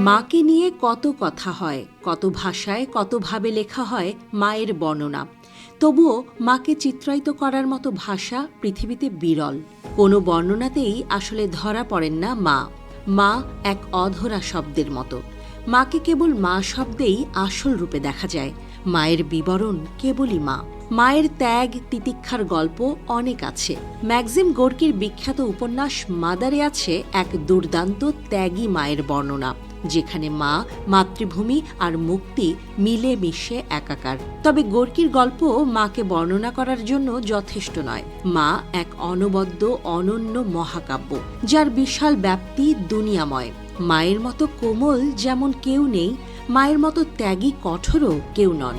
মাকে নিয়ে কত কথা হয়, কত ভাষায় কতভাবে লেখা হয় মায়ের বর্ণনা। তবুও মাকে চিত্রায়িত করার মতো ভাষা পৃথিবীতে বিরল। কোনো বর্ণনাতেই আসলে ধরা পড়েন না মা। মা এক অধরা শব্দের মতো। মাকে কেবল মা শব্দেই আসল রূপে দেখা যায়। মায়ের বিবরণ কেবলই মা। মায়ের ত্যাগ তিতিক্ষার গল্প অনেক আছে। ম্যাক্সিম গোর্কির বিখ্যাত উপন্যাস মাদারে আছে এক দুর্দান্ত ত্যাগী মায়ের বর্ণনা, যেখানে মা, মাতৃভূমি আর মুক্তি মিলে মিশে একাকার। তবে গোর্কির গল্প মাকে বর্ণনা করার জন্য যথেষ্ট নয়। মা এক অনবদ্য অনন্য মহাকাব্য, যার বিশাল ব্যাপ্তি দুনিয়াময়। মায়ের মতো কোমল যেমন কেউ নেই, মায়ের মতো ত্যাগী কঠোরও কেউ নন।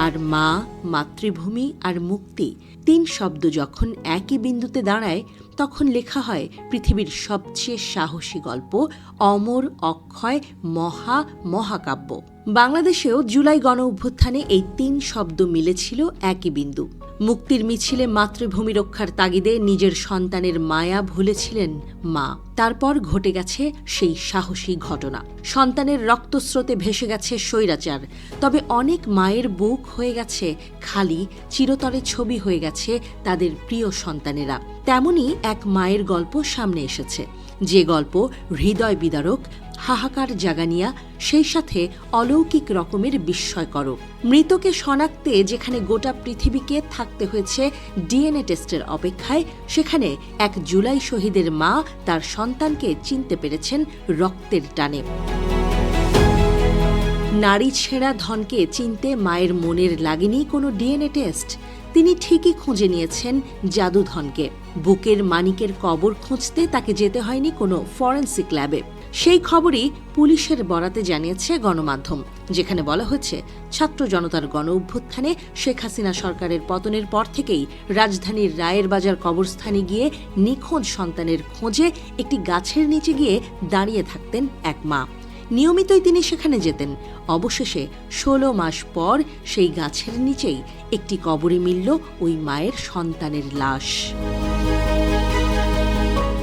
আর মা, মাতৃভূমি আর মুক্তি তিন শব্দ যখন একই বিন্দুতে দাঁড়ায়, তখন লেখা হয় পৃথিবীর সবচেয়ে সাহসী গল্প, অমর অক্ষয় মহাকাব্য। বাংলাদেশেও জুলাই গণ অভ্যুত্থানে এই তিন শব্দ মিলেছিল একই বিন্দু। মুক্তির মিছিলে মাতৃভূমি রক্ষার তাগিদে নিজের সন্তানের মায়া ভুলেছিলেন মা। তারপর ঘটে গেছে সেই সাহসী ঘটনা। সন্তানের রক্তস্রোতে ভেসে গেছে স্বৈরাচার। তবে অনেক মায়ের বুক হয়ে গেছে খালি, চিরতরে ছবি হয়ে গেছে তাদের প্রিয় সন্তানেরা। তেমনই এক মায়ের গল্প সামনে এসেছে, যে গল্প হৃদয় বিদারক, হাহাকার জাগানিয়া, সেই সাথে অলৌকিক রকমের বিস্ময়করও। মৃতকে শনাক্তে যেখানে গোটা পৃথিবীকে থাকতে হয়েছে ডিএনএ টেস্টের অপেক্ষায়, সেখানে এক জুলাই শহীদের মা তার সন্তানকে চিনতে পেরেছেন রক্তের টানে। নারী ছেঁড়া ধনকে চিনতে মায়ের মনের লাগেনি কোনো ডিএনএ টেস্ট। তিনি ঠিকই খুঁজে নিয়েছেন জাদুধনকে। বুকের মানিকের কবর খুঁজতে তাকে যেতে হয়নি কোনো ফরেনসিক ল্যাবে। সেই খবরই পুলিশের বরাতে জানিয়েছে গণমাধ্যম, যেখানে বলা হয়েছে ছাত্র জনতার গণ অভ্যুত্থানে শেখ হাসিনা সরকারের পতনের পর থেকেই রাজধানীর রায়ের বাজার কবরস্থানে গিয়ে নিখোঁজ সন্তানের খোঁজে একটি গাছের নিচে গিয়ে দাঁড়িয়ে থাকতেন এক মা। নিয়মিতই তিনি সেখানে যেতেন। অবশেষে 16 মাস পর সেই গাছের নিচেই একটি কবরে মিলল ওই মায়ের সন্তানের লাশ।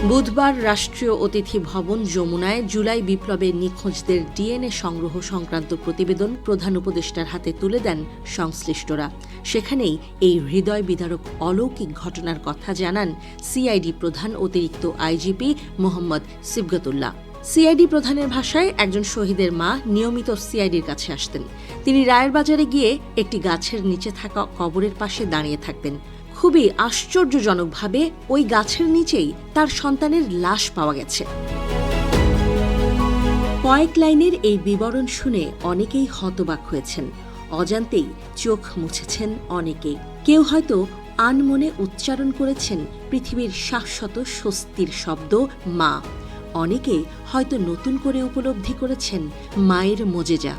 বুধবার রাষ্ট্রীয় অতিথি ভবন যমুনায় জুলাই বিপ্লবের নিখোঁজদের ডিএনএ সংগ্রহ সংক্রান্ত প্রতিবেদন প্রধান উপদেষ্টার হাতে তুলে দেন সংশ্লিষ্টরা। সেখানেই এই হৃদয় বিদারক অলৌকিক ঘটনার কথা জানান সিআইডি প্রধান অতিরিক্ত আইজিপি মোহাম্মদ সিবগতুল্লাহ। সিআইডি প্রধানের ভাষায়, একজন শহীদের মা নিয়মিত সিআইডির কাছে আসতেন। তিনি রায়ের বাজারে গিয়ে একটি গাছের নিচে থাকা কবরের পাশে দাঁড়িয়ে থাকতেন। খুবই আশ্চর্যজনকভাবে ওই গাছের নিচেই তার সন্তানের লাশ পাওয়া গেছে। কয়েক লাইনের এই বিবরণ শুনে অনেকেই হতবাক হয়েছেন। অজান্তেই চোখ মুছেছেন অনেকেই। কেউ হয়তো আনমনে উচ্চারণ করেছেন পৃথিবীর শাশ্বত স্বস্তির শব্দ মা। অনেকে হয়তো নতুন করে উপলব্ধি করেছেন মায়ের মোজেজা।